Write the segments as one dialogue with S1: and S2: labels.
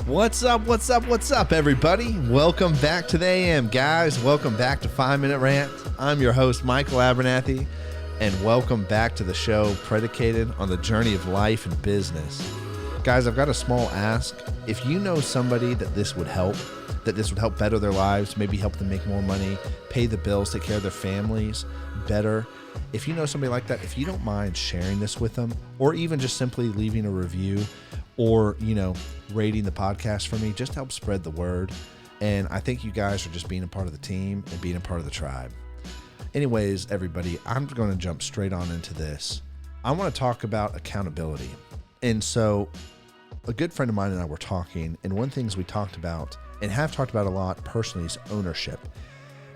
S1: What's up? What's up? What's up, everybody? Welcome back to the AM, guys. Welcome back to 5 Minute Rant. I'm your host, Michael Abernathy, and welcome back to the show predicated on the journey of life and business. Guys, I've got a small ask. If you know somebody that this would help better their lives, maybe help them make more money, pay the bills, take care of their families better. If you know somebody like that, if you don't mind sharing this with them, or even just simply leaving a review or, rating the podcast for me, just help spread the word. And I think you guys are just being a part of the team and being a part of the tribe. Anyways, everybody, I'm going to jump straight on into this. I want to talk about accountability. And so a good friend of mine and I were talking, and one of the things we talked about and have talked about a lot personally is ownership.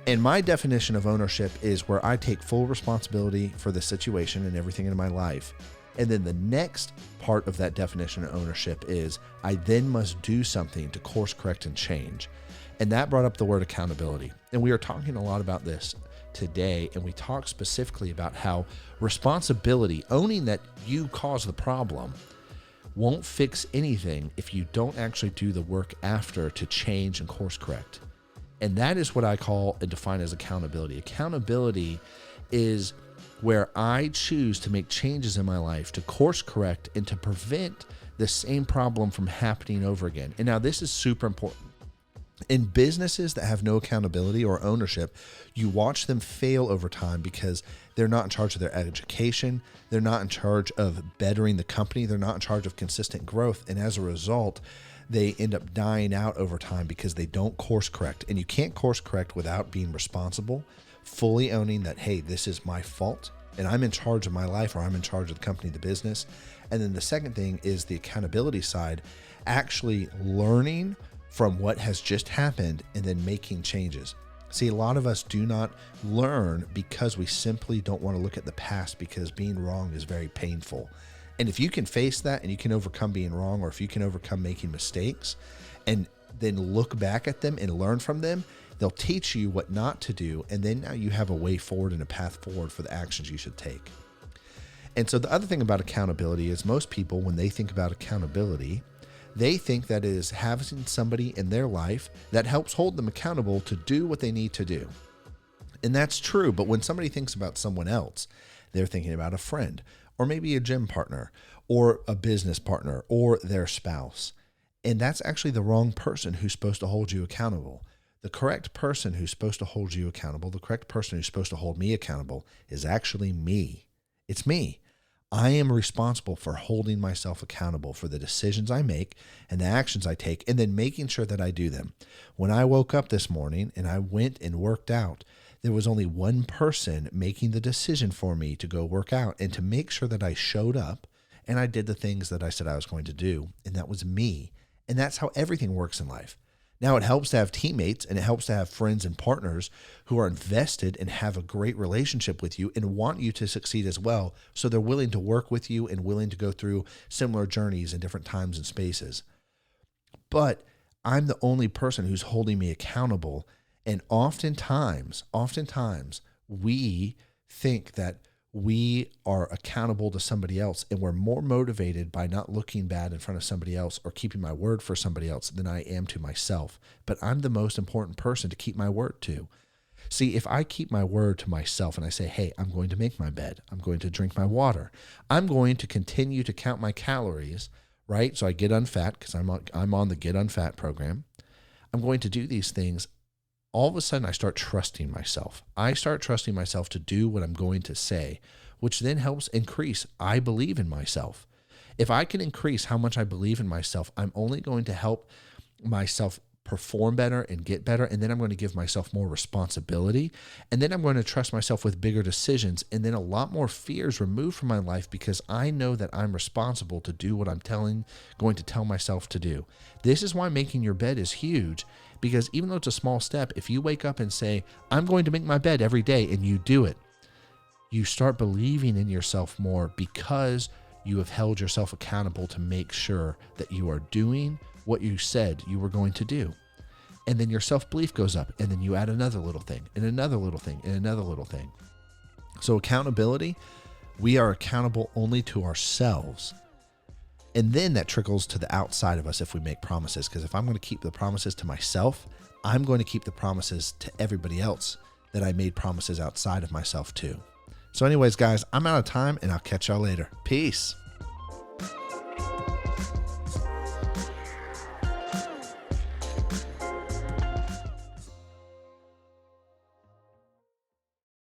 S1: And my definition of ownership is where I take full responsibility for the situation and everything in my life. And then the next part of that definition of ownership is I then must do something to course correct and change. And that brought up the word accountability. And we are talking a lot about this today. And we talk specifically about how responsibility, owning that you caused the problem, won't fix anything if you don't actually do the work after to change and course correct. And that is what I call and define as accountability. Accountability is where I choose to make changes in my life to course correct and to prevent the same problem from happening over again. And now this is super important. In businesses that have no accountability or ownership, you watch them fail over time because they're not in charge of their education. They're not in charge of bettering the company. They're not in charge of consistent growth. And as a result, they end up dying out over time because they don't course correct. And you can't course correct without being responsible, fully owning that, hey, this is my fault and I'm in charge of my life, or I'm in charge of the company, the business. And then the second thing is the accountability side, actually learning from what has just happened and then making changes. See, a lot of us do not learn because we simply don't want to look at the past because being wrong is very painful. And if you can face that and you can overcome being wrong, or if you can overcome making mistakes and then look back at them and learn from them, they'll teach you what not to do. And then now you have a way forward and a path forward for the actions you should take. And so the other thing about accountability is most people, when they think about accountability, they think that it is having somebody in their life that helps hold them accountable to do what they need to do. And that's true. But when somebody thinks about someone else, they're thinking about a friend, or maybe a gym partner, or a business partner, or their spouse. And that's actually the wrong person who's supposed to hold you accountable. The correct person who's supposed to hold you accountable, the correct person who's supposed to hold me accountable is actually me. It's me. I am responsible for holding myself accountable for the decisions I make and the actions I take, and then making sure that I do them. When I woke up this morning and I went and worked out, there was only one person making the decision for me to go work out and to make sure that I showed up and I did the things that I said I was going to do, and that was me. And that's how everything works in life. Now, it helps to have teammates and it helps to have friends and partners who are invested and have a great relationship with you and want you to succeed as well. So they're willing to work with you and willing to go through similar journeys in different times and spaces. But I'm the only person who's holding me accountable. And oftentimes, we think that we are accountable to somebody else, and we're more motivated by not looking bad in front of somebody else or keeping my word for somebody else than I am to myself. But I'm the most important person to keep my word to. See, if I keep my word to myself and I say, hey, I'm going to make my bed, I'm going to drink my water, I'm going to continue to count my calories, right? So I get unfat because I'm on the Get Unfat program. I'm going to do these things. All of a sudden, I start trusting myself. I start trusting myself to do what I'm going to say, which then helps increase I believe in myself. If I can increase how much I believe in myself, I'm only going to help myself perform better and get better, and then I'm going to give myself more responsibility, and then I'm going to trust myself with bigger decisions, and then a lot more fears removed from my life because I know that I'm responsible to do what I'm going to tell myself to do. This is why making your bed is huge, because even though it's a small step, if you wake up and say, I'm going to make my bed every day, and you do it, you start believing in yourself more because you have held yourself accountable to make sure that you are doing what you said you were going to do. And then your self-belief goes up, and then you add another little thing and another little thing and another little thing. So accountability, we are accountable only to ourselves. And then that trickles to the outside of us if we make promises. Because if I'm going to keep the promises to myself, I'm going to keep the promises to everybody else that I made promises outside of myself to. So anyways, guys, I'm out of time and I'll catch y'all later. Peace.